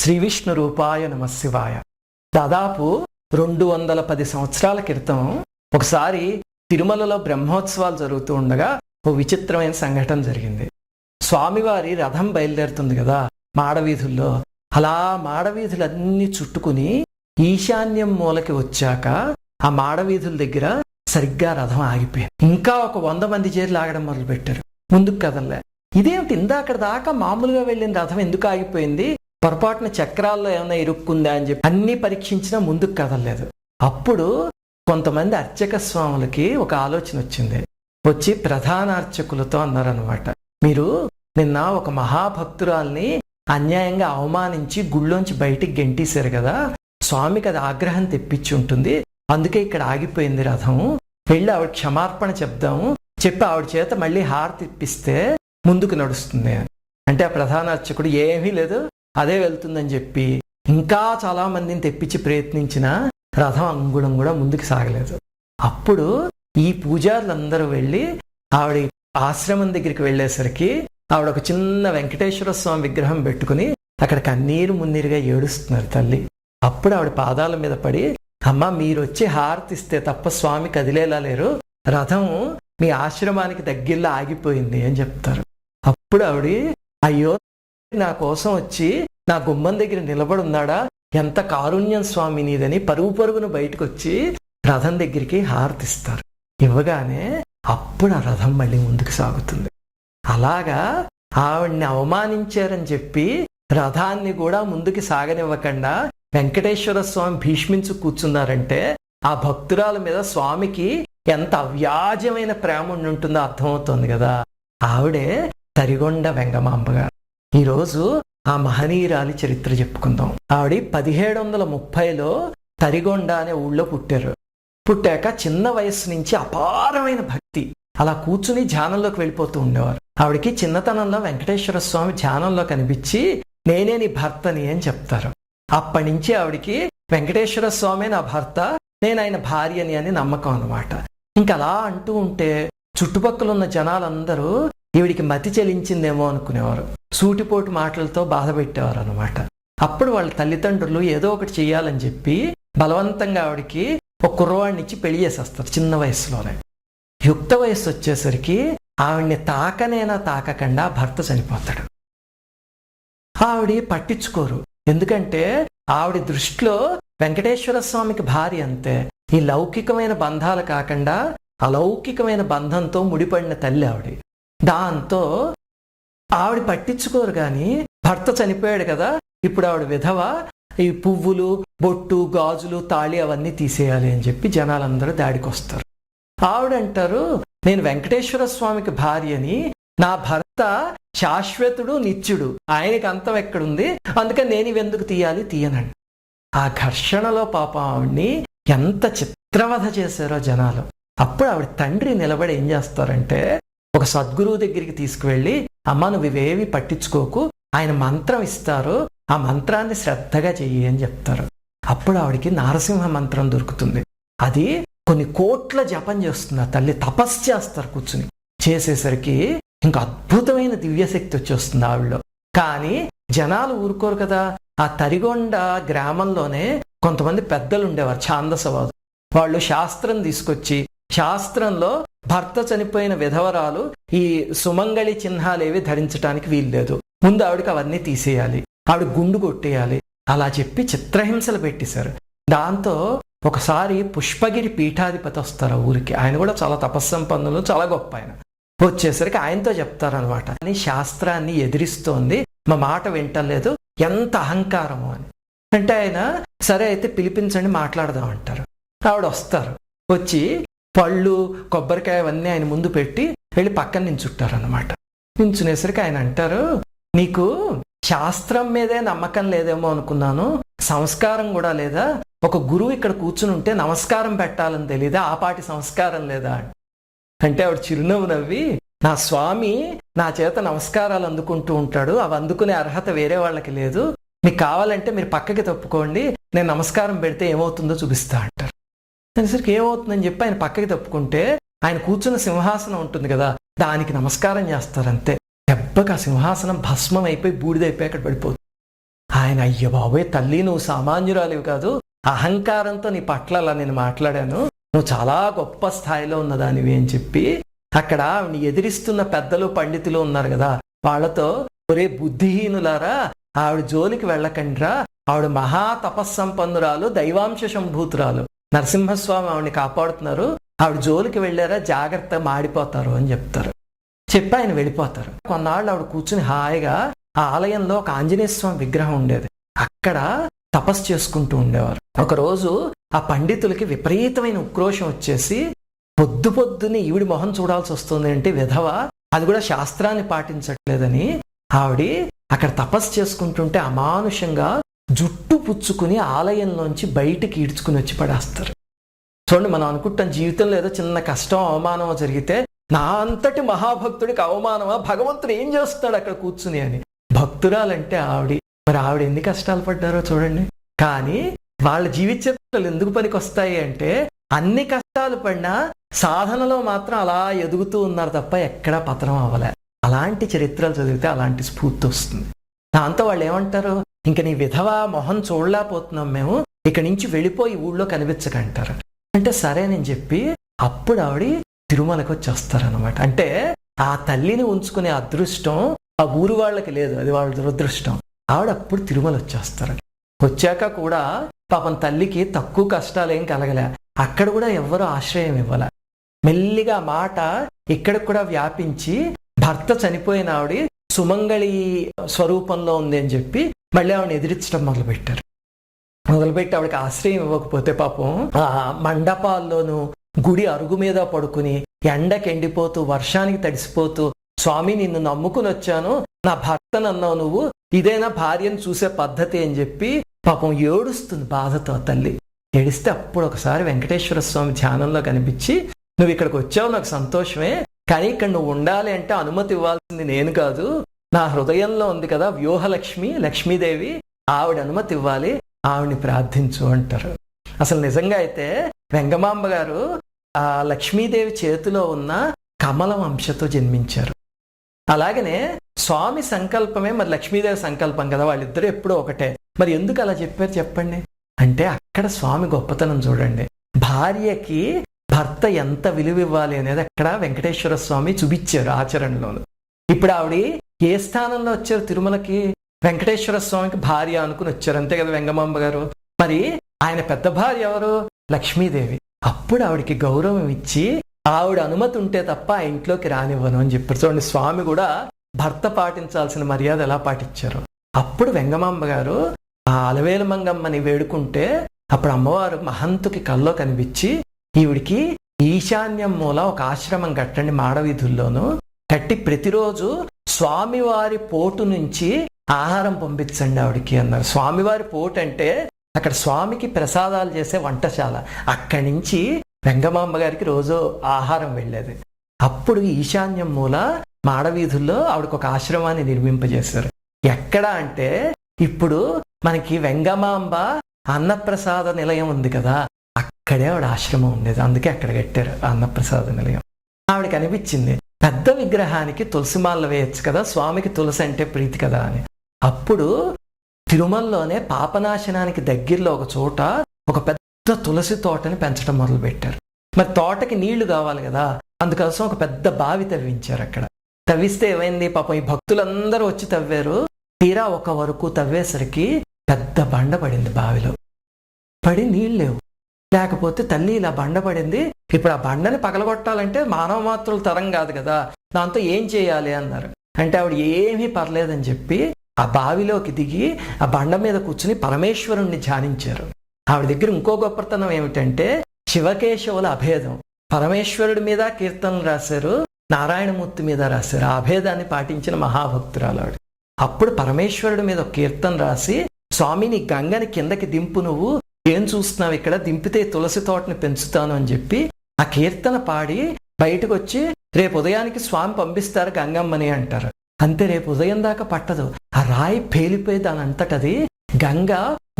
శ్రీ విష్ణు రూపాయ నమః శివాయ. దాదాపు 210 సంవత్సరాల క్రితం ఒకసారి తిరుమలలో బ్రహ్మోత్సవాలు జరుగుతూ ఉండగా ఓ విచిత్రమైన సంఘటన జరిగింది. స్వామివారి రథం బయలుదేరుతుంది కదా మాడవీధుల్లో. అలా మాడవీధులన్నీ చుట్టుకుని ఈశాన్యం మూలకి వచ్చాక ఆ మాడవీధుల దగ్గర సరిగ్గా రథం ఆగిపోయింది. ఇంకా ఒక 100 మంది చేరి లాగడం మొదలు పెట్టారు. ముందుకు కదలలే. ఇదేమిటి, ఇందాక దాకా మామూలుగా వెళ్ళిన రథం ఎందుకు ఆగిపోయింది, పొరపాటున చక్రాల్లో ఏమైనా ఇరుక్కుందా అని చెప్పి అన్ని పరీక్షించినా ముందుకు కదలలేదు. అప్పుడు కొంతమంది అర్చక స్వాములకి ఒక ఆలోచన వచ్చింది. వచ్చి ప్రధాన అర్చకులతో అన్నారనమాట, మీరు నిన్న ఒక మహాభక్తురాల్ని అన్యాయంగా అవమానించి గుళ్ళోంచి బయటికి గెంటేశారు కదా, స్వామికి అది ఆగ్రహం తెప్పించి ఉంటుంది, అందుకే ఇక్కడ ఆగిపోయింది రథం. వెళ్ళి ఆవిడ క్షమార్పణ చెప్దాము, చెప్పి ఆవిడ చేత మళ్ళీ హారతి ఇప్పిస్తే ముందుకు నడుస్తుంది అని అంటే ఆ ప్రధాన అర్చకుడు ఏమీ లేదు అదే వెళ్తుందని చెప్పి ఇంకా చాలా మందిని తెప్పించి ప్రయత్నించిన రథం అంగుళం కూడా ముందుకు సాగలేదు. అప్పుడు ఈ పూజారులందరూ వెళ్ళి ఆవిడ ఆశ్రమం దగ్గరికి వెళ్ళేసరికి ఆవిడ ఒక చిన్న వెంకటేశ్వర స్వామి విగ్రహం పెట్టుకుని అక్కడ కన్నీరు మున్నీరుగా ఏడుస్తున్నారు తల్లి. అప్పుడు ఆవిడ పాదాల మీద పడి, అమ్మ మీరు వచ్చి హారతిస్తే తప్ప స్వామి కదిలేలా లేరు, రథం మీ ఆశ్రమానికి దగ్గరలో ఆగిపోయింది అని చెప్తారు. అప్పుడు ఆవిడ, అయ్యో నా కోసం వచ్చి నా గుమ్మం దగ్గర నిలబడి ఉన్నాడా, ఎంత కారుణ్యం స్వామి నీదని పరుగు పరుగును బయటకు వచ్చి రథం దగ్గరికి హారతిస్తారు. ఇవ్వగానే అప్పుడు ఆ రథం మళ్ళీ ముందుకు సాగుతుంది. అలాగా ఆవిడ్ని అవమానించారని చెప్పి రథాన్ని కూడా ముందుకు సాగనివ్వకుండా వెంకటేశ్వర స్వామి భీష్మించు కూర్చున్నారంటే ఆ భక్తురాల మీద స్వామికి ఎంత అవ్యాజమైన ప్రేమ ఉంటుందో అర్థమవుతోంది కదా. ఆవిడే తరిగొండ వెంగమాంబ గారు. ఈరోజు ఆ మహనీయురాలి చరిత్ర చెప్పుకుందాం. ఆవిడ 1730లో తరిగొండ అనే ఊళ్ళో పుట్టారు. పుట్టాక చిన్న వయస్సు నుంచి అపారమైన భక్తి, అలా కూర్చుని ధ్యానంలోకి వెళ్ళిపోతూ ఉండేవారు. ఆవిడికి చిన్నతనంలో వెంకటేశ్వర స్వామి ధ్యానంలో కనిపించి నేనే నీ భర్తని అని చెప్తారు. అప్పటి నుంచి ఆవిడికి వెంకటేశ్వర స్వామి నా భర్త, నేను ఆయన భార్యని అని నమ్మకం అనమాట. ఇంకా అలా అంటూ ఉంటే చుట్టుపక్కల ఉన్న జనాలందరూ ఈవిడికి మతి చెలించిందేమో అనుకునేవారు. సూటిపోటు మాటలతో బాధ పెట్టేవారు అనమాట. అప్పుడు వాళ్ళ తల్లిదండ్రులు ఏదో ఒకటి చెయ్యాలని చెప్పి బలవంతంగా ఆవిడికి ఒక కుర్రవాడిని ఇచ్చి పెళ్లి చేసేస్తారు చిన్న వయసులోనే. యుక్త వయస్సు వచ్చేసరికి ఆవిడ్ని తాకకుండా భర్త చనిపోతాడు. ఆవిడ పట్టించుకోరు, ఎందుకంటే ఆవిడ దృష్టిలో వెంకటేశ్వర స్వామికి భార్య అంతే. ఈ లౌకికమైన బంధాలు కాకుండా అలౌకికమైన బంధంతో ముడిపడిన తల్లి ఆవిడ. దాంతో ఆవిడ పట్టించుకోరు. కానీ భర్త చనిపోయాడు కదా, ఇప్పుడు ఆవిడ విధవ, ఈ పువ్వులు బొట్టు గాజులు తాళి అవన్నీ తీసేయాలి అని చెప్పి జనాలందరూ దాడికి వస్తారు. ఆవిడ అంటారు, నేను వెంకటేశ్వర స్వామికి భార్యని, నా భర్త శాశ్వతుడు నిత్యుడు, ఆయనకి అంతం ఎక్కడుంది, అందుకని నేను ఇవెందుకు తీయనండి. ఆ ఘర్షణలో పాపం ఆవిడ్ని ఎంత చిత్రవధ చేశారో జనాలు. అప్పుడు ఆవిడ తండ్రి నిలబడి ఏం చేస్తారంటే ఒక సద్గురువు దగ్గరికి తీసుకువెళ్ళి, అమ్మ నువ్వు ఇవేవి పట్టించుకోకు, ఆయన మంత్రం ఇస్తారు, ఆ మంత్రాన్ని శ్రద్ధగా చెయ్యి అని చెప్తారు. అప్పుడు ఆవిడికి నారసింహ మంత్రం దొరుకుతుంది. అది కొన్ని కోట్ల జపం చేస్తుంది ఆ తల్లి, తపస్సు చేస్తారు కూర్చుని. చేసేసరికి ఇంకా అద్భుతమైన దివ్యశక్తి వచ్చేస్తుంది ఆవిడలో. కానీ జనాలు ఊరుకోరు కదా. ఆ తరిగొండ గ్రామంలోనే కొంతమంది పెద్దలు ఉండేవారు, ఛాందసవాదు. వాళ్ళు శాస్త్రం తీసుకొచ్చి, శాస్త్రంలో భర్త చనిపోయిన విధవరాలు ఈ సుమంగళి చిహ్నాలేవి ధరించడానికి వీల్లేదు, ముందు ఆవిడకి అవన్నీ తీసేయాలి, ఆవిడ గుండు కొట్టేయాలి, అలా చెప్పి చిత్రహింసలు పెట్టేశారు. దాంతో ఒకసారి పుష్పగిరి పీఠాధిపతి వస్తారు ఆ ఊరికి. ఆయన కూడా చాలా తపస్సంపన్నులు, చాలా గొప్ప ఆయన. వచ్చేసరికి ఆయనతో చెప్తారనమాట, అని శాస్త్రాన్ని ఎదిరిస్తోంది, మా మాట వింటలేదు, ఎంత అహంకారము అని. అంటే ఆయన సరే అయితే పిలిపించండి మాట్లాడదాం అంటారు. ఆవిడ వస్తారు. వచ్చి పళ్ళు కొబ్బరికాయ అవన్నీ ఆయన ముందు పెట్టి వెళ్ళి పక్కన నించుంటారనమాట. నించునేసరికి ఆయన అంటారు, నీకు శాస్త్రం మీదే నమ్మకం లేదేమో అనుకున్నాను, సంస్కారం కూడా లేదా, ఒక గురువు ఇక్కడ కూర్చుని ఉంటే నమస్కారం పెట్టాలని తెలీదా, ఆ పాటి సంస్కారం లేదా అంటే ఆవిడ చిరునవ్వు నవ్వి, నా స్వామి నా చేత నమస్కారాలు అందుకుంటూ ఉంటాడు, అవి అందుకునే అర్హత వేరే వాళ్ళకి లేదు, మీకు కావాలంటే మీరు పక్కకి తప్పుకోండి, నేను నమస్కారం పెడితే ఏమవుతుందో చూపిస్తా అంటారు. అనేసరికి ఏమవుతుందని చెప్పి ఆయన పక్కకి తప్పుకుంటే ఆయన కూర్చున్న సింహాసనం ఉంటుంది కదా, దానికి నమస్కారం చేస్తారంతే. దెబ్బకి ఆ సింహాసనం భస్మం అయిపోయి బూడిదైపోయి అక్కడ పడిపోతుంది. ఆయన అయ్య బాబోయ్ తల్లి నువ్వు సామాన్యురాలివి కాదు, అహంకారంతో నీ పట్ల అలా నేను మాట్లాడాను, నువ్వు చాలా గొప్ప స్థాయిలో ఉన్నదానివి అని చెప్పి అక్కడ ఆవిడని ఎదిరిస్తున్న పెద్దలు పండితులు ఉన్నారు కదా, వాళ్ళతో ఒరే బుద్ధిహీనులారా ఆవిడ జోలికి వెళ్ళకండ్రా, ఆవిడ మహా తపస్సంపన్నురాలు, దైవాంశ సంభూతురాలు, నరసింహస్వామి ఆవిడని కాపాడుతున్నారు, ఆవిడ జోలికి వెళ్ళారా జాగ్రత్త మాడిపోతారు అని చెప్తారు. చెప్పి ఆయన వెళ్ళిపోతారు. కొన్నాళ్ళు ఆవిడ కూర్చుని హాయిగా ఆ ఆలయంలో ఒక ఆంజనేయ స్వామి విగ్రహం ఉండేది, అక్కడ తపస్సు చేసుకుంటూ ఉండేవారు. ఒకరోజు ఆ పండితులకి విపరీతమైన ఉక్రోషం వచ్చేసి పొద్దు పొద్దుని ఈవిడి మొహం చూడాల్సి వస్తుంది అంటే విధవ, అది కూడా శాస్త్రాన్ని పాటించట్లేదని ఆవిడ అక్కడ తపస్సు చేసుకుంటుంటే అమానుషంగా జుట్టు పుచ్చుకుని ఆలయంలోంచి బయటికి ఈడ్చుకుని వచ్చి పడేస్తారు. చూడండి, మనం అనుకుంటాం జీవితంలో ఏదో చిన్న కష్టం అవమానం జరిగితే నా అంతటి మహాభక్తుడికి అవమానమా, భగవంతుడు ఏం చేస్తున్నాడు అక్కడ కూర్చుని అని. భక్తురాలంటే మరి ఆవిడ ఎన్ని కష్టాలు పడ్డారో చూడండి. కానీ వాళ్ళ జీవిత చరిత్రలు ఎందుకు పనికి వస్తాయి అంటే అన్ని కష్టాలు పడినా సాధనలో మాత్రం అలా ఎదుగుతూ ఉన్నారు తప్ప ఎక్కడా పతనం అవ్వలే. అలాంటి చరిత్రలు చదివితే అలాంటి స్ఫూర్తి వస్తుంది. దాంతో వాళ్ళు ఏమంటారు, ఇంక నీ విధవ మొహం చూడలేకపోతున్నాం మేము, ఇక్కడి నుంచి వెళ్ళిపోయి ఊళ్ళో కనిపించకంటారు. అంటే సరేనని చెప్పి అప్పుడు ఆవిడ తిరుమలకు వచ్చి వస్తారనమాట. అంటే ఆ తల్లిని ఉంచుకునే అదృష్టం ఆ ఊరు వాళ్ళకి లేదు, అది వాళ్ళ దురదృష్టం. ఆవిడ అప్పుడు తిరుమల వచ్చేస్తారు. వచ్చాక కూడా పాపం తల్లికి తక్కువ కష్టాలు ఏం కలగలే, అక్కడ కూడా ఎవ్వరూ ఆశ్రయం ఇవ్వాల. మెల్లిగా మాట ఇక్కడికి కూడా వ్యాపించి భర్త చనిపోయిన ఆవిడ సుమంగళి స్వరూపంలో ఉంది అని చెప్పి మళ్ళీ ఆవిడని ఎదిరించడం మొదలుపెట్టి ఆవిడకి ఆశ్రయం ఇవ్వకపోతే పాపం ఆ మండపాల్లోనూ గుడి అరుగు మీద పడుకుని ఎండకి ఎండిపోతూ వర్షానికి తడిసిపోతూ, స్వామి నిన్ను నమ్ముకుని వచ్చాను, నా భర్తను అన్నావు నువ్వు, ఇదేనా భార్యను చూసే పద్ధతి అని చెప్పి పాపం ఏడుస్తుంది బాధతో తల్లి. ఏడిస్తే అప్పుడు ఒకసారి వెంకటేశ్వర స్వామి ధ్యానంలో కనిపించి, నువ్వు ఇక్కడికి వచ్చావు నాకు సంతోషమే, కానీ ఇక్కడ నువ్వు ఉండాలి అంటే అనుమతి ఇవ్వాల్సింది నేను కాదు, నా హృదయంలో ఉంది కదా వ్యూహలక్ష్మి, లక్ష్మీదేవి, ఆవిడ అనుమతి ఇవ్వాలి, ఆవిడని ప్రార్థించు అంటారు. అసలు నిజంగా అయితే వెంగమాంబ గారు ఆ లక్ష్మీదేవి చేతిలో ఉన్న కమలం అంశతో జన్మించారు. అలాగనే స్వామి సంకల్పమే మరి లక్ష్మీదేవి సంకల్పం కదా, వాళ్ళిద్దరూ ఎప్పుడూ ఒకటే. మరి ఎందుకు అలా చెప్పారు చెప్పండి అంటే అక్కడ స్వామి గొప్పతనం చూడండి. భార్యకి భర్త ఎంత విలువ ఇవ్వాలి అనేది అక్కడ వెంకటేశ్వర స్వామి చూపించారు ఆచరణలోను. ఇప్పుడు ఆవిడ ఏ స్థానంలో వచ్చారు తిరుమలకి, వెంకటేశ్వర స్వామికి భార్య అనుకుని వచ్చారు, అంతే కదా వెంగమాంబ గారు. మరి ఆయన పెద్ద భార్య ఎవరు, లక్ష్మీదేవి. అప్పుడు ఆవిడికి గౌరవం ఇచ్చి ఆవిడ అనుమతి ఉంటే తప్ప ఆ ఇంట్లోకి రానివ్వను అని చెప్పారు. చూడండి, స్వామి కూడా భర్త పాటించాల్సిన మర్యాద ఎలా పాటించారు. అప్పుడు వెంగమాంబ గారు ఆ అలవేలు మంగమ్మని వేడుకుంటే అప్పుడు అమ్మవారు మహంతుకి కల్లో కనిపించి, ఈవిడికి ఈశాన్యం మూల ఒక ఆశ్రమం కట్టండి మాడవీధుల్లోనూ, కట్టి ప్రతిరోజు స్వామివారి పోటు నుంచి ఆహారం పంపించండి ఆవిడికి అన్నారు. స్వామివారి పోటు అంటే అక్కడ స్వామికి ప్రసాదాలు చేసే వంటశాల, అక్కడి నుంచి వెంగమాంబ గారికి రోజు ఆహారం వెళ్ళేది. అప్పుడు ఈశాన్యం మూల మాడవీధుల్లో ఆవిడకు ఒక ఆశ్రమాన్ని నిర్మింపజేశారు. ఎక్కడ అంటే ఇప్పుడు మనకి వెంగమాంబ అన్నప్రసాద నిలయం ఉంది కదా, అక్కడే ఆవిడ ఆశ్రమం ఉండేది, అందుకే అక్కడ కట్టారు అన్నప్రసాద నిలయం. ఆవిడకి అనిపించింది పెద్ద విగ్రహానికి తులసిమాల వేయచ్చు కదా, స్వామికి తులసి అంటే ప్రీతి కదా అని. అప్పుడు తిరుమలలోనే పాపనాశనానికి దగ్గరలో ఒక చోట ఒక పెద్ద తులసి తోటని పెంచడం మొదలు పెట్టారు. మరి తోటకి నీళ్లు కావాలి కదా, అందుకోసం ఒక పెద్ద బావి తవ్వించారు. అక్కడ తవ్విస్తే ఏమైంది, పాపం ఈ భక్తులందరూ వచ్చి తవ్వారు. తీరా ఒక వరకు తవ్వేసరికి పెద్ద బండ పడింది, బావిలో పడి నీళ్ళు లేవు. లేకపోతే తల్లి ఇలా బండ పడింది, ఇప్పుడు ఆ బండని పగలగొట్టాలంటే మానవ మాత్రుల తరం కాదు కదా, దాంతో ఏం చేయాలి అన్నారు. అంటే ఆవిడ ఏమీ పర్లేదని చెప్పి ఆ బావిలోకి దిగి ఆ బండ మీద కూర్చుని పరమేశ్వరుణ్ణి ధ్యానించారు. ఆవిడ దగ్గర ఇంకో గొప్పతనం ఏమిటంటే శివకేశవుల అభేదం. పరమేశ్వరుడి మీద కీర్తనలు రాశారు, నారాయణమూర్తి మీద రాశారు. ఆ అభేదాన్ని పాటించిన మహాభక్తురాలు ఆవిడ. అప్పుడు పరమేశ్వరుడి మీద ఒక కీర్తన రాసి, స్వామి నీ గంగని కిందకి దింపు, నువ్వు ఏం చూస్తున్నావు ఇక్కడ, దింపితే తులసి తోటని పెంచుతాను అని చెప్పి ఆ కీర్తన పాడి బయటకు వచ్చి రేపు ఉదయానికి స్వామి పంపిస్తారు గంగమ్మని అంటారు. అంతే, రేపు ఉదయం దాకా పట్టదు, ఆ రాయి పేలిపోయి దాని అంతటది గంగ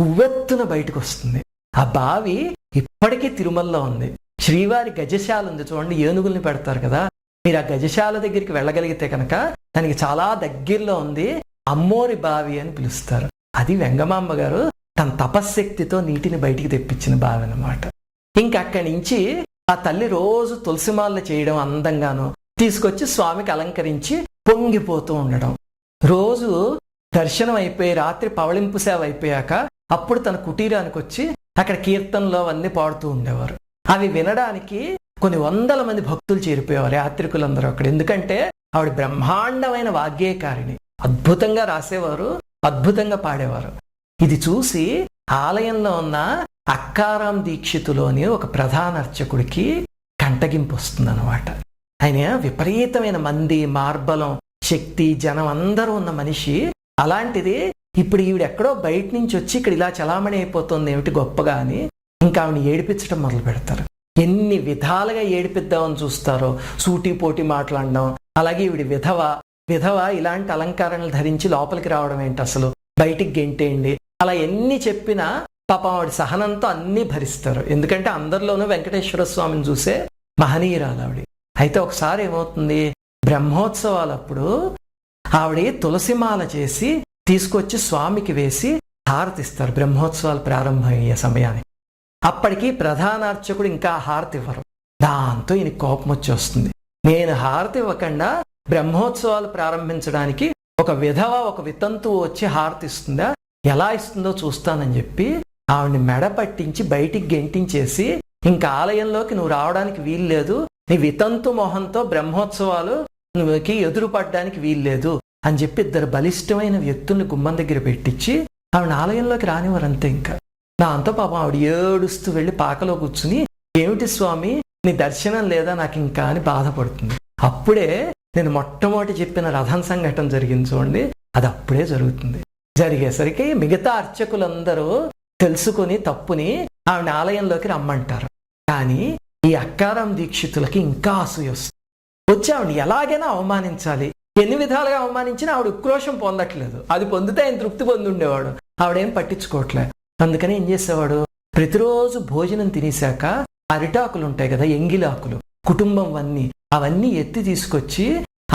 ఉవ్వెత్తున బయటకు వస్తుంది. ఆ బావి ఇప్పటికీ తిరుమలలో ఉంది. శ్రీవారి గజశాల ఉంది చూడండి, ఏనుగుల్ని పెడతారు కదా, మీరు ఆ గజశాల దగ్గరికి వెళ్ళగలిగితే కనుక దానికి చాలా దగ్గరలో ఉంది, అమ్మోరి బావి అని పిలుస్తారు. అది వెంగమాంబ గారు తన తపశ్శక్తితో నీటిని బయటికి తెప్పించిన బావి అన్నమాట. ఇంకా అక్కడి నుంచి ఆ తల్లి రోజు తులసిమాల చేయడం అందంగాను తీసుకొచ్చి స్వామికి అలంకరించి పొంగిపోతూ ఉండడం. రోజు దర్శనం అయిపోయి రాత్రి పవళింపు సేవ అయిపోయాక అప్పుడు తన కుటీరానికి వచ్చి అక్కడ కీర్తనలో అవన్నీ పాడుతూ ఉండేవారు. అవి వినడానికి కొన్ని వందల మంది భక్తులు చేరిపోయేవారు, యాత్రికులందరూ అక్కడ. ఎందుకంటే ఆవిడ బ్రహ్మాండమైన వాగ్గేయకారిణి, అద్భుతంగా రాసేవారు, అద్భుతంగా పాడేవారు. ఇది చూసి ఆలయంలో ఉన్న అక్కారాం దీక్షితులోని ఒక ప్రధాన అర్చకుడికి కంటగింపు వస్తుంది అన్నమాట. ఆయన విపరీతమైన మంది, మార్బలం, శక్తి, జనం అందరూ ఉన్న మనిషి. అలాంటిది ఇప్పుడు ఈవిడ ఎక్కడో బయట నుంచి వచ్చి ఇక్కడ ఇలా చలామణి అయిపోతుంది ఏమిటి గొప్పగా అని ఇంకా ఆవిడని ఏడిపించడం మొదలు పెడతారు. ఎన్ని విధాలుగా ఏడిపిద్దామని చూస్తారో, సూటి పోటీ మాట్లాడడం. అలాగే ఈవిడ విధవ ఇలాంటి అలంకారాలు ధరించి లోపలికి రావడం ఏంటి, అసలు బయటికి గెంటేయండి, అలా ఎన్ని చెప్పినా పాపం ఆవిడ సహనంతో అన్నీ భరిస్తారు. ఎందుకంటే అందరిలోనూ వెంకటేశ్వర స్వామిని చూసే మహనీయురాలు ఆవిడ. అయితే ఒకసారి ఏమవుతుంది, బ్రహ్మోత్సవాలప్పుడు ఆవిడ తులసిమాల చేసి తీసుకొచ్చి స్వామికి వేసి హారతిస్తారు బ్రహ్మోత్సవాలు ప్రారంభమయ్యే సమయానికి. అప్పటికి ప్రధాన అర్చకుడు ఇంకా హారతి ఇవ్వరు. దాంతో ఈయన కోపం వచ్చి వస్తుంది. నేను హారతి ఇవ్వకుండా బ్రహ్మోత్సవాలు ప్రారంభించడానికి ఒక విధవ, ఒక వితంతువు వచ్చి హారతి ఇస్తుందా, ఎలా ఇస్తుందో చూస్తానని చెప్పి ఆవిడ్ని మెడ పట్టించి బయటికి గెంటించేసి ఇంకా ఆలయంలోకి నువ్వు రావడానికి వీల్లేదు, నీ వితంతు మొహంతో బ్రహ్మోత్సవాలుకి ఎదురుపడడానికి వీల్లేదు అని చెప్పి ఇద్దరు బలిష్టమైన వ్యక్తుల్ని గుమ్మం దగ్గర పెట్టించి ఆవిడ ఆలయంలోకి రానివ్వరంతే. ఇంకా దాంతో పాపం ఆవిడ ఏడుస్తూ వెళ్ళి పాకలో కూర్చుని, ఏమిటి స్వామి నీ దర్శనం లేదా నాకు ఇంకా అని బాధపడుతుంది. అప్పుడే నేను మొట్టమొదటి చెప్పిన రథం సంఘటన జరిగింది చూడండి, అది అప్పుడే జరుగుతుంది. జరిగేసరికి మిగతా అర్చకులందరూ తెలుసుకుని తప్పుని ఆవిడ ఆలయంలోకి రమ్మంటారు. కానీ ఈ అక్కారాం దీక్షితులకి ఇంకా అసూయ వస్తుంది. వచ్చి ఆవిడ ఎలాగైనా అవమానించాలి, ఎన్ని విధాలుగా అవమానించినా ఆవిడ ఉక్రోషం పొందట్లేదు. అది పొందితే ఆయన తృప్తి పొంది ఉండేవాడు, ఆవిడేం పట్టించుకోవట్లేదు. అందుకని ఏం చేసేవాడు, ప్రతిరోజు భోజనం తినేశాక అరిటాకులు ఉంటాయి కదా, ఎంగిలాకులు, కుటుంబం అవన్నీ ఎత్తి తీసుకొచ్చి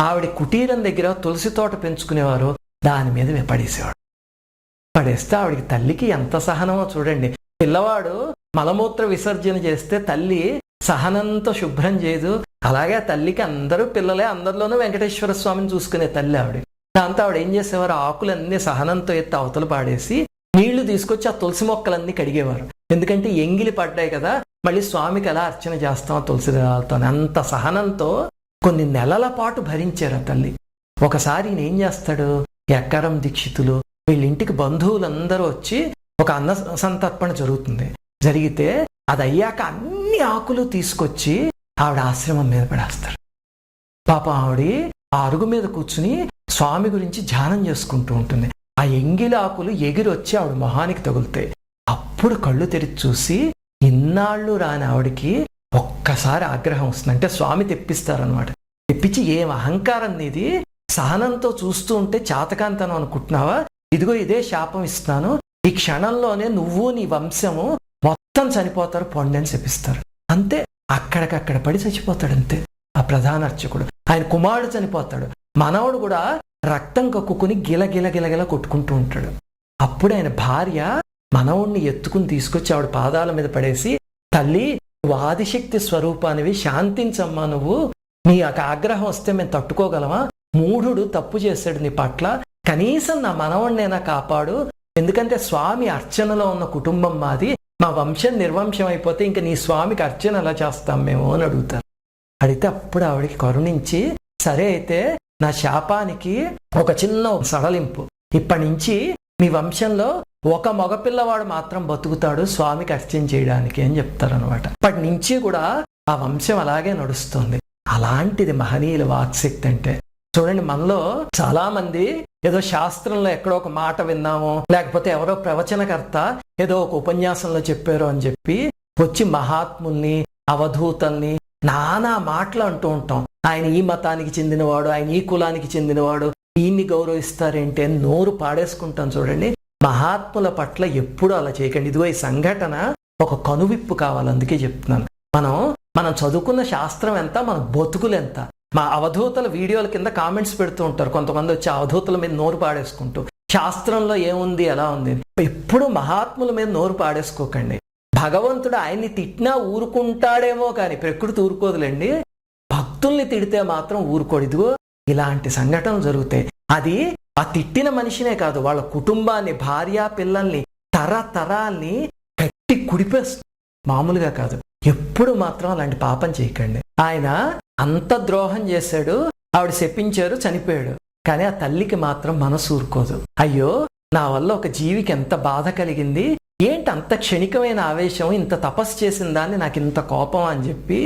ఆవిడ కుటీరం దగ్గర తులసి తోట పెంచుకునేవారు, దాని మీద పడేసేవాడు. పడేస్తే ఆవిడికి తల్లికి ఎంత సహనమో చూడండి. పిల్లవాడు మలమూత్ర విసర్జన చేస్తే తల్లి సహనంతో శుభ్రం చేయదు. అలాగే తల్లికి అందరూ పిల్లలే, అందరిలోనూ వెంకటేశ్వర స్వామిని చూసుకునే తల్లి ఆవిడ. దాంతో ఆవిడ ఏం చేసేవారు, ఆకులన్నీ సహనంతో ఎత్తి అవతల పాడేసి నీళ్లు తీసుకొచ్చి ఆ తులసి మొక్కలన్నీ కడిగేవారు. ఎందుకంటే ఎంగిలి పడ్డాయి కదా, మళ్ళీ స్వామికి ఎలా అర్చన చేస్తాం తులసి దళాలతో. అంత సహనంతో కొన్ని నెలల పాటు భరించారు ఆ తల్లి. ఒకసారి ఈయన ఏం చేస్తాడు, అక్కారాం దీక్షితులు వీళ్ళింటికి బంధువులందరూ వచ్చి ఒక అన్న సంతర్పణ జరుగుతుంది. జరిగితే అది అయ్యాక అన్ని ఆకులు తీసుకొచ్చి ఆవిడ ఆశ్రమం మీద పడేస్తారు. పాపం ఆవిడ ఆ అరుగు మీద కూర్చుని స్వామి గురించి ధ్యానం చేసుకుంటూ ఉంటుంది. ఆ ఎంగిలి ఆకులు ఎగిరి వచ్చి ఆవిడ మొహానికి తగులుతాయి. అప్పుడు కళ్ళు తెరిచి చూసి ఇన్నాళ్ళు రాని ఆవిడికి ఒక్కసారి ఆగ్రహం వస్తుంది. అంటే స్వామి తెప్పిస్తారనమాట. తెప్పించి ఏం అహంకారం నీది, సహనంతో చూస్తూ ఉంటే చాతకాంతనం అనుకుంటున్నావా, ఇదిగో ఇదే శాపం ఇస్తాను, ఈ క్షణంలోనే నువ్వు నీ వంశము మొత్తం చనిపోతారు పొండి అని చెప్పిస్తారు. అంతే, అక్కడికక్కడ పడి చచ్చిపోతాడు అంతే ఆ ప్రధాన అర్చకుడు. ఆయన కుమారుడు చనిపోతాడు, మనవడు కూడా రక్తం కక్కుకుని గిలగిల కొట్టుకుంటూ ఉంటాడు. అప్పుడు ఆయన భార్య మనవుణ్ణి ఎత్తుకుని తీసుకొచ్చి ఆవిడ పాదాల మీద పడేసి, తల్లి నువ్వు ఆదిశక్తి స్వరూపానివి, శాంతించమ్మా, నువ్వు నీ ఆగ్రహం వస్తే మేము తట్టుకోగలమా, మూఢుడు తప్పు చేశాడు నీ పట్ల, కనీసం నా మనవణ్ణైనా కాపాడు, ఎందుకంటే స్వామి అర్చనలో ఉన్న కుటుంబం మాది, మా వంశం నిర్వంశం అయిపోతే ఇంకా నీ స్వామికి అర్చన ఎలా చేస్తాం మేము అని అడుగుతారు. అడిగితే అప్పుడు ఆవిడికి కరుణించి, సరే అయితే నా శాపానికి ఒక చిన్న సడలింపు, ఇప్పటి నుంచి మీ వంశంలో ఒక మగపిల్లవాడు మాత్రం బతుకుతాడు స్వామికి అర్చన చేయడానికి అని చెప్తారనమాట. అప్పటి నుంచి కూడా ఆ వంశం అలాగే నడుస్తుంది. అలాంటిది మహనీయుల వాక్శక్తి అంటే. చూడండి, మనలో చాలా మంది ఏదో శాస్త్రంలో ఎక్కడో ఒక మాట విన్నామో, లేకపోతే ఎవరో ప్రవచనకర్త ఏదో ఒక ఉపన్యాసంలో చెప్పారో అని చెప్పి వచ్చి మహాత్ముల్ని, అవధూతల్ని నానా మాటలు అంటూ ఉంటాం. ఆయన ఈ మతానికి చెందినవాడు, ఆయన ఈ కులానికి చెందినవాడు, ఈయన్ని గౌరవిస్తారేంటి అని నోరు పాడేసుకుంటాం. చూడండి, మహాత్ముల పట్ల ఎప్పుడూ అలా చేయకండి. ఇదిగో ఈ సంఘటన ఒక కనువిప్పు కావాలి, అందుకే చెప్తున్నాను. మనం చదువుకున్న శాస్త్రం ఎంత, మన బతుకులు ఎంత. మా అవధూతల వీడియోల కింద కామెంట్స్ పెడుతూ ఉంటారు కొంతమంది వచ్చి అవధూతల మీద నోరు పాడేసుకుంటూ, శాస్త్రంలో ఏముంది ఎలా ఉంది. ఎప్పుడు మహాత్ముల మీద నోరు పాడేసుకోకండి. భగవంతుడు ఆయన్ని తిట్టినా ఊరుకుంటాడేమో కానీ ప్రకృతి ఊరుకోదులేండి. భక్తుల్ని తిడితే మాత్రం ఊరుకోడు. ఇదిగో ఇలాంటి సంఘటనలు జరుగుతాయి. అది ఆ తిట్టిన మనిషినే కాదు, వాళ్ళ కుటుంబాన్ని, భార్య పిల్లల్ని, తరతరాల్ని కట్టి కుడిపేస్తుంది. మామూలుగా కాదు. ఎప్పుడు మాత్రం అలాంటి పాపం చేయకండి. ఆయన అంత ద్రోహం చేశాడు, ఆవిడ శపించారు, చనిపోయాడు. కానీ ఆ తల్లికి మాత్రం మనసు ఊరుకోదు. అయ్యో, నా వల్ల ఒక జీవికి ఎంత బాధ కలిగింది, ఏంటి అంత క్షణికమైన ఆవేశం, ఇంత తపస్సు చేసిన దాన్ని నాకు ఇంత కోపం అని చెప్పి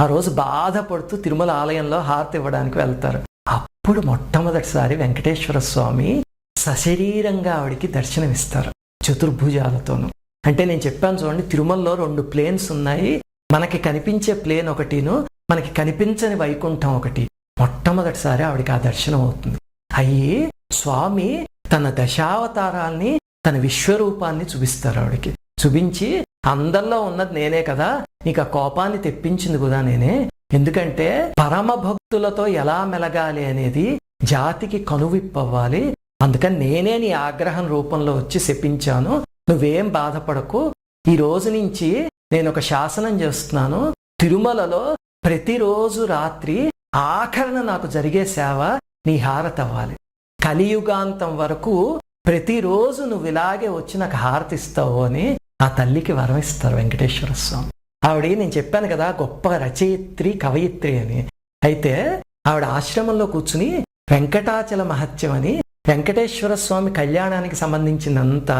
ఆ రోజు బాధపడుతూ తిరుమల ఆలయంలో హారతి ఇవ్వడానికి వెళ్తారు. అప్పుడు మొట్టమొదటిసారి వెంకటేశ్వర స్వామి సశరీరంగా ఆవిడికి దర్శనమిస్తారు, చతుర్భుజాలతోనూ. అంటే నేను చెప్పాను చూడండి, తిరుమలలో 2 ప్లేన్స్ ఉన్నాయి. మనకి కనిపించే ప్లేన్ ఒకటిను, మనకి కనిపించని వైకుంఠం ఒకటి. మొట్టమొదటిసారి ఆవిడికి ఆ దర్శనం అవుతుంది. అయ్యి స్వామి తన దశావతారాల్ని, తన విశ్వరూపాన్ని చూపిస్తారు ఆవిడికి. చూపించి, అందరిలో ఉన్నది నేనే కదా, నీకు ఆ కోపాన్ని తెప్పించింది కూడా నేనే. ఎందుకంటే పరమ భక్తులతో ఎలా మెలగాలి అనేది జాతికి కనువిప్పవ్వాలి. అందుకని నేనే నీ ఆగ్రహం రూపంలో వచ్చి శపించాను. నువ్వేం బాధపడకు. ఈ రోజు నుంచి నేను ఒక శాసనం చేస్తున్నాను. తిరుమలలో ప్రతిరోజు రాత్రి ఆఖరణ నాకు జరిగే సేవ నీ హారతి అవ్వాలి. కలియుగాంతం వరకు ప్రతిరోజు నువ్వు ఇలాగే వచ్చి నాకు హారతి ఇస్తావు అని ఆ తల్లికి వరం ఇస్తారు వెంకటేశ్వర స్వామి. ఆవిడ, నేను చెప్పాను కదా, గొప్ప రచయిత్రి, కవయిత్రి అని. అయితే ఆవిడ ఆశ్రమంలో కూర్చుని వెంకటాచల మహత్యం అని వెంకటేశ్వర స్వామి కళ్యాణానికి సంబంధించినంత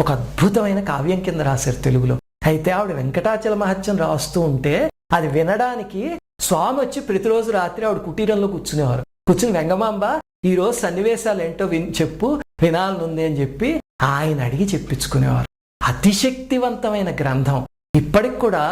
ఒక అద్భుతమైన కావ్యం కింద రాశారు తెలుగులో. అయితే ఆవిడ వెంకటాచల మహత్యం రాస్తూ ఉంటే అది వినడానికి స్వామి వచ్చి ప్రతిరోజు రాత్రి ఆవిడ కుటీరంలో కూర్చునేవారు. కూర్చుని, వెంగమాంబ ఈ రోజు సన్నివేశాలు ఏంటో చెప్పు, వినాలనుంది అని చెప్పి ఆయన అడిగి చెప్పించుకునేవారు. అతిశక్తివంతమైన గ్రంథం. ఇప్పటికి కూడా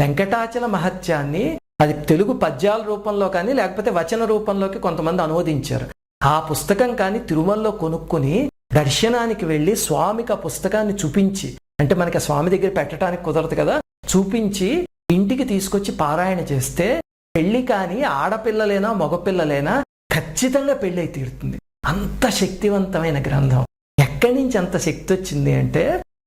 వెంకటాచల మహత్యాన్ని అది తెలుగు పద్యాల రూపంలో కానీ లేకపోతే వచన రూపంలోకి కొంతమంది అనువదించారు. ఆ పుస్తకం కానీ తిరుమలలో కొనుక్కొని దర్శనానికి వెళ్ళి స్వామికి ఆ పుస్తకాన్ని చూపించి, అంటే మనకి ఆ స్వామి దగ్గర పెట్టడానికి కుదరదు కదా, చూపించి ఇంటికి తీసుకొచ్చి పారాయణ చేస్తే పెళ్లి కానీ ఆడపిల్లలైనా మగపిల్లలైనా ఖచ్చితంగా పెళ్ళి అయి తీరుతుంది. అంత శక్తివంతమైన గ్రంథం. ఎక్కడి నుంచి అంత శక్తి వచ్చింది అంటే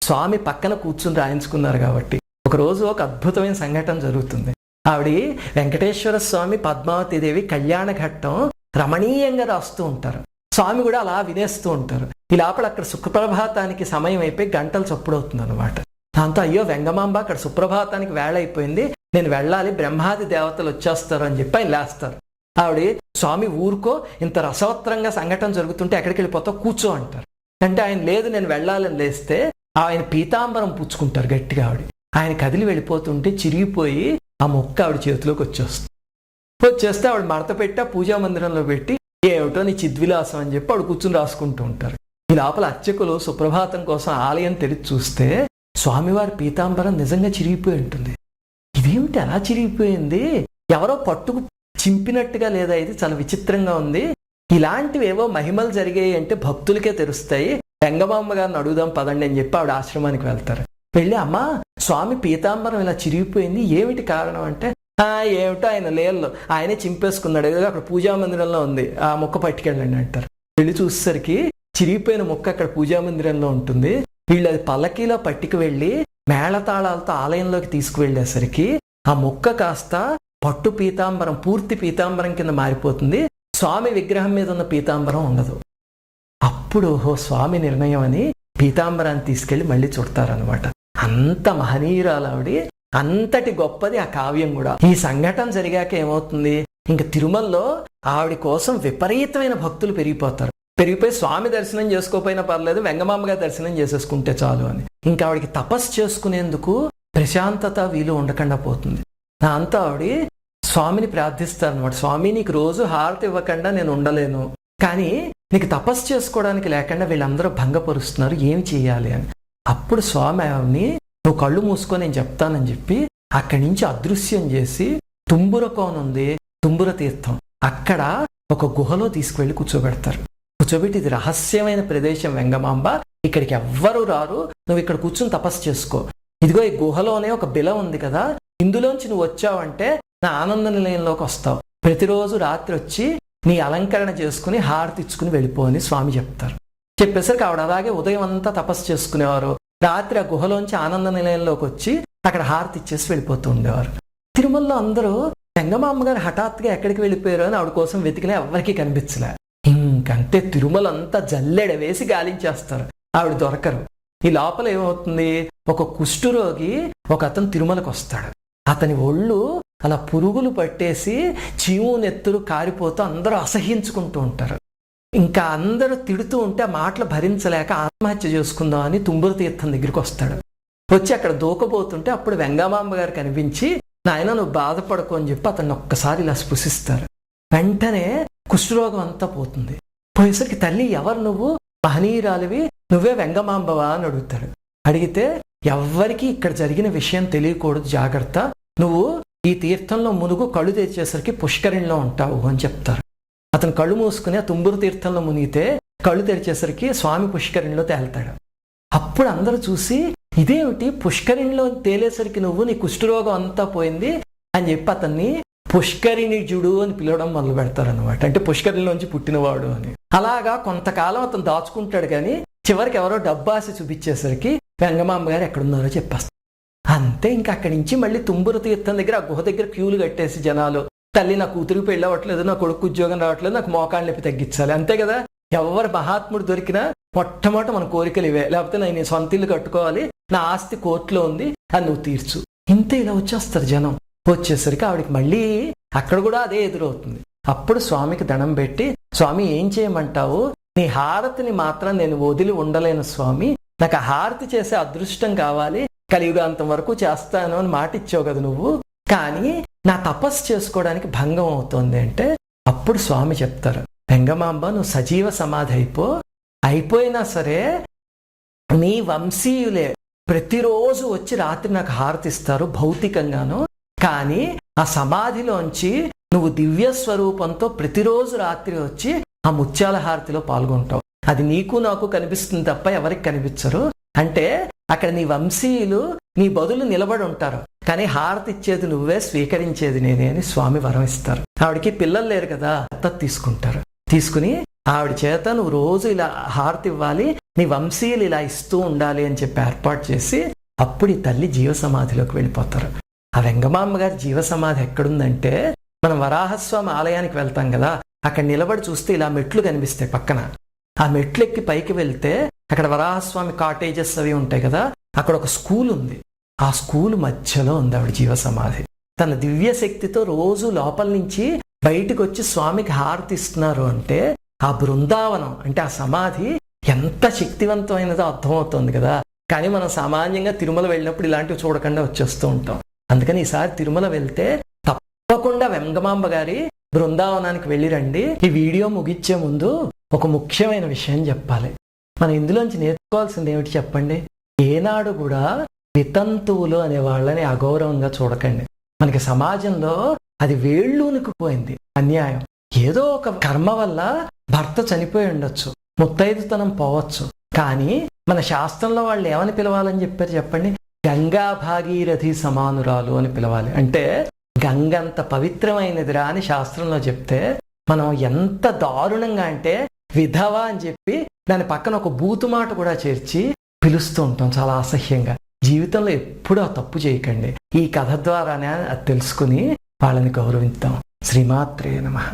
స్వామి పక్కన కూర్చుని రాయించుకున్నారు కాబట్టి. ఒకరోజు ఒక అద్భుతమైన సంఘటన జరుగుతుంది. ఆవిడ వెంకటేశ్వర స్వామి, పద్మావతి దేవి కళ్యాణ ఘట్టం రమణీయంగా రాస్తూ ఉంటారు. స్వామి కూడా అలా వినేస్తూ ఉంటారు. ఈ లోపల అక్కడ సుప్రభాతానికి సమయం అయిపోయి గంటలు చప్పుడవుతుంది అనమాట. దాంతో అయ్యో వెంగమాంబ, అక్కడ సుప్రభాతానికి వేళ అయిపోయింది, నేను వెళ్ళాలి, బ్రహ్మాది దేవతలు వచ్చేస్తారు అని చెప్పి ఆయన లేస్తారు. ఆవిడ, స్వామి ఊరుకో, ఇంత రసవత్రంగా సంఘటన జరుగుతుంటే ఎక్కడికి వెళ్ళిపోతావు, కూర్చో అంటారు. అంటే ఆయన లేదు, నేను వెళ్ళాలని లేస్తే ఆయన పీతాంబరం పుచ్చుకుంటారు గట్టిగా. ఆయన కదిలి వెళ్ళిపోతుంటే చిరిగిపోయి ఆ మొక్క ఆవిడ చేతిలోకి వచ్చేస్తే ఆవిడ మడత పెట్టి ఆ పూజా మందిరంలో పెట్టి, ఏమిటో నీ చిద్విలాసం అని చెప్పి ఆవిడ కూర్చుని రాసుకుంటూ ఉంటారు. ఈ లోపల అర్చకులు సుప్రభాతం కోసం ఆలయం తెరిచి చూస్తే స్వామివారి పీతాంబరం నిజంగా చిరిగిపోయి ఉంటుంది. ఇదేమిటి అలా చిరిగిపోయింది, ఎవరో పట్టుకు చింపినట్టుగా లేదా, ఇది చాలా విచిత్రంగా ఉంది. ఇలాంటివి ఏవో మహిమలు జరిగాయి అంటే భక్తులకే తెలుస్తాయి, వెంగమాంబ గారిని అడుగుదాం పదండి అని చెప్పి ఆవిడ ఆశ్రమానికి వెళ్తారు. వెళ్ళి, అమ్మా స్వామి పీతాంబరం ఇలా చిరిగిపోయింది, ఏమిటి కారణం అంటే, ఏమిటో ఆయన లేళ్ళు ఆయనే చింపేసుకున్నాడు, ఏదో అక్కడ పూజా మందిరంలో ఉంది, ఆ మొక్క పట్టుకెళ్ళండి అంటారు. వెళ్ళి చూసేసరికి చిరిగిపోయిన మొక్క అక్కడ పూజా మందిరంలో ఉంటుంది. వీళ్ళు అది పల్లకీలో పట్టుకు వెళ్ళి మేళతాళాలతో ఆలయంలోకి తీసుకువెళ్ళేసరికి ఆ మొక్క కాస్త పట్టు పీతాంబరం, పూర్తి పీతాంబరం కింద మారిపోతుంది. స్వామి విగ్రహం మీద ఉన్న పీతాంబరం ఉండదు. అప్పుడు స్వామి నిర్ణయం అని పీతాంబరాన్ని తీసుకెళ్లి మళ్ళీ చుడతారనమాట. అంత మహనీయురాలు ఆవిడ, అంతటి గొప్పది ఆ కావ్యం కూడా. ఈ సంఘటన జరిగాక ఏమవుతుంది, ఇంక తిరుమలలో ఆవిడ కోసం విపరీతమైన భక్తులు పెరిగిపోయి స్వామి దర్శనం చేసుకోపోయినా పర్లేదు, వెంగమాంబగా దర్శనం చేసేసుకుంటే చాలు అని. ఇంకా ఆవిడికి తపస్సు చేసుకునేందుకు ప్రశాంతత వీలు ఉండకుండా పోతుంది. దాంతో ఆవిడ స్వామిని ప్రార్థిస్తారనమాట. స్వామి, నీకు రోజు హారతి ఇవ్వకుండా నేను ఉండలేను, కానీ నీకు తపస్సు చేసుకోవడానికి లేకుండా వీళ్ళందరూ భంగపరుస్తున్నారు, ఏం చేయాలి అని. అప్పుడు స్వామి ఆవిడ్ని, నువ్వు కళ్ళు మూసుకొని నేను చెప్తానని చెప్పి అక్కడి నుంచి అదృశ్యం చేసి తుంబుర కోనుంది, తుంబుర తీర్థం, అక్కడ ఒక గుహలో తీసుకువెళ్ళి కూర్చోబెడతారు. కూర్చోబెట్టి, ఇది రహస్యమైన ప్రదేశం వెంగమాంబ, ఇక్కడికి ఎవ్వరూ రారు, నువ్వు ఇక్కడ కూర్చుని తపస్సు చేసుకో. ఇదిగో ఈ గుహలోనే ఒక బిల ఉంది కదా, ఇందులోంచి నువ్వు వచ్చావంటే నా ఆనంద నిలయంలోకి వస్తావు. ప్రతిరోజు రాత్రి వచ్చి నీ అలంకరణ చేసుకుని హారతి ఇచ్చుకుని వెళ్ళిపో అని స్వామి చెప్తారు. చెప్పేసరికి ఆవిడ అలాగే ఉదయం అంతా తపస్సు చేసుకునేవారు. రాత్రి ఆ గుహలోంచి ఆనంద నిలయంలోకి వచ్చి అక్కడ హారతి ఇచ్చేసి వెళ్ళిపోతూ ఉండేవారు. తిరుమలలో అందరూ వెంగమాంబ గారు హఠాత్తుగా ఎక్కడికి వెళ్ళిపోయారు అని ఆవిడ కోసం వెతికినా ఎవరికీ కనిపించలే. ఇంకంతే తిరుమల అంతా జల్లెడ వేసి గాలించేస్తారు, ఆవిడ దొరకరు. ఈ లోపల ఏమవుతుంది, ఒక కుష్ఠరోగి ఒక అతను తిరుమలకు వస్తాడు. అతని ఒళ్ళు అలా పురుగులు పట్టేసి చీము నెత్తురు కారిపోతూ అందరూ అసహించుకుంటూ ఉంటారు. ఇంకా అందరూ తిడుతూ ఉంటే ఆ మాటలు భరించలేక ఆత్మహత్య చేసుకుందాం అని తుంబురు తీర్థం దగ్గరికి వస్తాడు. వచ్చి అక్కడ దూకబోతుంటే అప్పుడు వెంగమాంబ గారు కనిపించి, నాయన నువ్వు బాధపడకు అని చెప్పి అతన్ని ఒక్కసారి ఇలా స్పృశిస్తారు. వెంటనే కుష్ఠరోగం అంతా పోతుంది. పోయేసరికి తల్లి ఎవరు నువ్వు, మహనీయురాలివి, నువ్వే వెంగమాంబవా అని అడుగుతాడు. అడిగితే ఎవ్వరికీ ఇక్కడ జరిగిన విషయం తెలియకూడదు, జాగ్రత్త, నువ్వు ఈ తీర్థంలో మునుగు, కళ్ళు తెరిచేసరికి పుష్కరిణిలో ఉంటావు అని చెప్తారు. అతను కళ్ళు మూసుకుని ఆ తుంబురు తీర్థంలో మునిగితే కళ్ళు తెరిచేసరికి స్వామి పుష్కరిణిలో తేలుతాడు. అప్పుడు అందరూ చూసి, ఇదేమిటి పుష్కరిణిలో తేలేసరికి నువ్వు, నీ కుష్ఠరోగం అంతా పోయింది అని చెప్పి అతన్ని పుష్కరిణిజుడు అని పిలవడం మొదలు పెడతారనమాట. అంటే పుష్కరిణిలోంచి పుట్టినవాడు అని. అలాగా కొంతకాలం అతను దాచుకుంటాడు, కానీ చివరికి ఎవరో డబ్బాసి చూపించేసరికి వెంగమాంబ గారు ఎక్కడున్నారో చెప్పేస్తారు. అంతే. ఇంకా అక్కడి నుంచి మళ్ళీ తుంబురు తీర్థం దగ్గర ఆ గుహ దగ్గర క్యూలు కట్టేసి జనాలు, తల్లి నా కూతురికి పెళ్ళి అవ్వట్లేదు, నా కొడుకు ఉద్యోగం రావట్లేదు, నాకు మోకాళ్ళ నొప్పి తగ్గించాలి, అంతే కదా. ఎవరు మహాత్ముడు దొరికినా మొట్టమొదట మన కోరికలు ఇవే, లేకపోతే నేను సొంత ఇల్లు కట్టుకోవాలి, నా ఆస్తి కోర్టులో ఉంది, అది నువ్వు తీర్చు. ఇంతే. ఇలా వచ్చేస్తారు జనం. వచ్చేసరికి ఆవిడకి మళ్ళీ అక్కడ కూడా అదే ఎదురవుతుంది. అప్పుడు స్వామికి దండం పెట్టి, స్వామి ఏం చేయమంటావు, నీ హారతిని మాత్రం నేను వదిలి ఉండలేను స్వామి, నాకు ఆ హారతి చేసే అదృష్టం కావాలి, కలియుగాంతం వరకు చేస్తాను అని మాట ఇచ్చావు కదా నువ్వు, కానీ నా తపస్సు చేసుకోవడానికి భంగం అవుతోంది అంటే అప్పుడు స్వామి చెప్తారు, వెంగమాంబ నువ్వు సజీవ సమాధి అయిపోయినా సరే నీ వంశీయులే ప్రతిరోజు వచ్చి రాత్రి నాకు హారతిస్తారు భౌతికంగాను, కానీ ఆ సమాధిలోంచి నువ్వు దివ్య స్వరూపంతో ప్రతిరోజు రాత్రి వచ్చి ఆ ముత్యాల హారతిలో పాల్గొంటావు. అది నీకు నాకు కనిపిస్తుంది తప్ప ఎవరికి కనిపించరు. అంటే అక్కడ నీ వంశీయులు నీ బదులు నిలబడి ఉంటారు, కానీ హారతి ఇచ్చేది నువ్వే, స్వీకరించేది నేనే అని స్వామి వరం ఇస్తారు. ఆవిడికి పిల్లలు లేరు కదా, దత్తత తీసుకుంటారు. తీసుకుని ఆవిడ చేత నువ్వు రోజు ఇలా హారతి ఇవ్వాలి, నీ వంశీయులు ఇలా ఇస్తూ ఉండాలి అని చెప్పి ఏర్పాటు చేసి అప్పుడు ఈ తల్లి జీవ సమాధిలోకి వెళ్ళిపోతారు. ఆ వెంగమాంబ గారి జీవ సమాధి ఎక్కడుందంటే, మనం వరాహస్వామి ఆలయానికి వెళ్తాం కదా, అక్కడ నిలబడి చూస్తే ఇలా మెట్లు కనిపిస్తాయి పక్కన. ఆ మెట్లు ఎక్కి పైకి వెళ్తే అక్కడ వరాహస్వామి కాటేజెస్ అవి ఉంటాయి కదా, అక్కడ ఒక స్కూల్ ఉంది. ఆ స్కూల్ మధ్యలో ఉంది ఆవిడ జీవ సమాధి. తన దివ్య శక్తితో రోజు లోపల నుంచి బయటకు వచ్చి స్వామికి హారతి ఇస్తున్నారు అంటే ఆ బృందావనం అంటే ఆ సమాధి ఎంత శక్తివంతమైనదో అర్థమవుతుంది కదా. కానీ మనం సామాన్యంగా తిరుమల వెళ్ళినప్పుడు ఇలాంటివి చూడకుండా వచ్చేస్తూ ఉంటాం. అందుకని ఈసారి తిరుమల వెళ్తే తప్పకుండా వెంగమాంబ గారి బృందావనానికి వెళ్ళిరండి. ఈ వీడియో ముగించే ముందు ఒక ముఖ్యమైన విషయం చెప్పాలి. మనం ఇందులోంచి నేర్చుకోవాల్సింది ఏమిటి చెప్పండి? ఏనాడు కూడా వితంతువులు అనే వాళ్ళని అగౌరవంగా చూడకండి. మనకి సమాజంలో అది వేళ్ళూనికి పోయింది అన్యాయం. ఏదో ఒక కర్మ వల్ల భర్త చనిపోయి ఉండొచ్చు, ముత్తైదుతనం పోవచ్చు, కానీ మన శాస్త్రంలో వాళ్ళు ఏమని పిలవాలని చెప్పారు చెప్పండి? గంగా భాగీరథి సమానురాలు అని పిలవాలి. అంటే గంగంత పవిత్రమైనదిరా అని శాస్త్రంలో చెప్తే మనం ఎంత దారుణంగా అంటే విధవ అని చెప్పి దాని పక్కన ఒక బూతు మాట కూడా చేర్చి పిలుస్తూ ఉంటాం చాలా అసహ్యంగా. జీవితంలో ఎప్పుడూ ఆ తప్పు చేయకండి. ఈ కథ ద్వారానే అది తెలుసుకుని వాళ్ళని గౌరవిద్దాం. శ్రీమాత్రే నమః.